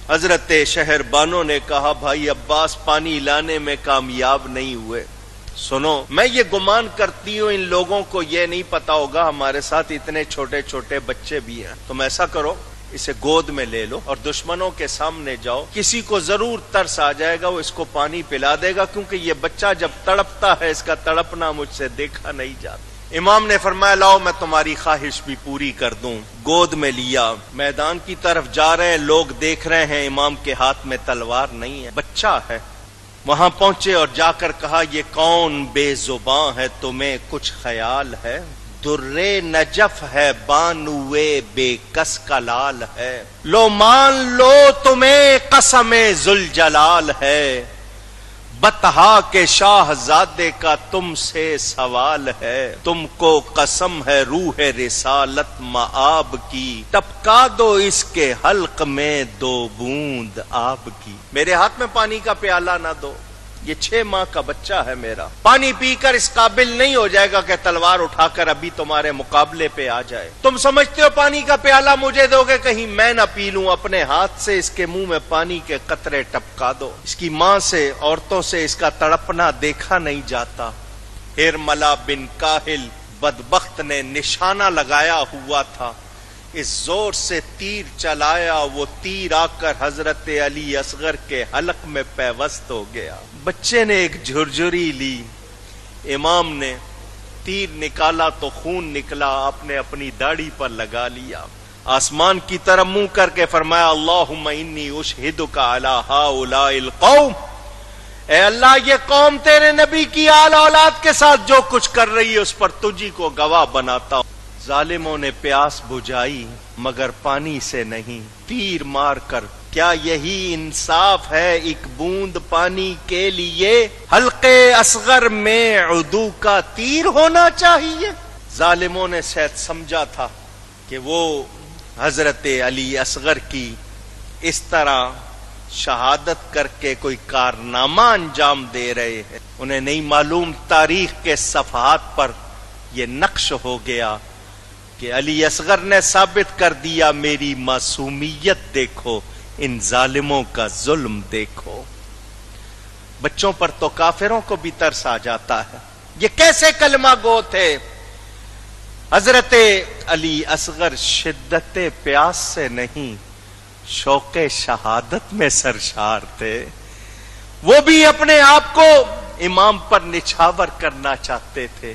حضرت شہر بانو نے کہا بھائی عباس پانی لانے میں کامیاب نہیں ہوئے. سنو، میں یہ گمان کرتی ہوں ان لوگوں کو یہ نہیں پتا ہوگا ہمارے ساتھ اتنے چھوٹے چھوٹے بچے بھی ہیں. تم ایسا کرو، اسے گود میں لے لو اور دشمنوں کے سامنے جاؤ. کسی کو ضرور ترس آ جائے گا، وہ اس کو پانی پلا دے گا، کیونکہ یہ بچہ جب تڑپتا ہے اس کا تڑپنا مجھ سے دیکھا نہیں جاتا. امام نے فرمایا لاؤ میں تمہاری خواہش بھی پوری کر دوں. گود میں لیا، میدان کی طرف جا رہے ہیں، لوگ دیکھ رہے ہیں امام کے ہاتھ میں تلوار نہیں ہے، بچہ ہے. وہاں پہنچے اور جا کر کہا یہ کون بے زباں ہے، تمہیں کچھ خیال ہے؟ درے نجف ہے، بانوے بے کس کا لال ہے، لو مان لو تمہیں قسم ذوالجلال ہے، بطحا کے شاہزادے کا تم سے سوال ہے، تم کو قسم ہے روح رسالت مآب کی، ٹپکا دو اس کے حلق میں دو بوند آب کی. میرے ہاتھ میں پانی کا پیالہ نہ دو، یہ 6 ماہ کا بچہ ہے میرا، پانی پی کر اس قابل نہیں ہو جائے گا کہ تلوار اٹھا کر ابھی تمہارے مقابلے پہ آ جائے. تم سمجھتے ہو پانی کا پیالہ مجھے دو گے، کہیں میں نہ پی لوں؟ اپنے ہاتھ سے اس کے منہ میں پانی کے قطرے ٹپکا دو. اس کی ماں سے، عورتوں سے اس کا تڑپنا دیکھا نہیں جاتا. ہرملا بن کاہل بدبخت نے نشانہ لگایا ہوا تھا، اس زور سے تیر چلایا، وہ تیر آ کر حضرت علی اصغر کے حلق میں پیوست ہو گیا. بچے نے ایک جھرجھری لی، امام نے تیر نکالا تو خون نکلا، آپ نے اپنی داڑھی پر لگا لیا. آسمان کی طرف منہ کر کے فرمایا اللہم انی اشہدک علی ہؤلاء القوم، اے اللہ یہ قوم تیرے نبی کی آل اولاد کے ساتھ جو کچھ کر رہی ہے اس پر تجھی کو گواہ بناتا ہوں. ظالموں نے پیاس بجھائی مگر پانی سے نہیں، تیر مار کر. کیا یہی انصاف ہے ایک بوند پانی کے لیے حلقے اصغر میں عدو کا تیر ہونا چاہیے؟ ظالموں نے شاید سمجھا تھا کہ وہ حضرت علی اصغر کی اس طرح شہادت کر کے کوئی کارنامہ انجام دے رہے ہیں. انہیں نہیں معلوم تاریخ کے صفحات پر یہ نقش ہو گیا کہ علی اصغر نے ثابت کر دیا میری معصومیت دیکھو، ان ظالموں کا ظلم دیکھو. بچوں پر تو کافروں کو بھی ترس آ جاتا ہے. یہ کیسے کلمہ گو تھے؟ حضرت علی اصغر شدت پیاس سے نہیں، شوق شہادت میں سرشار تھے. وہ بھی اپنے آپ کو امام پر نچھاور کرنا چاہتے تھے.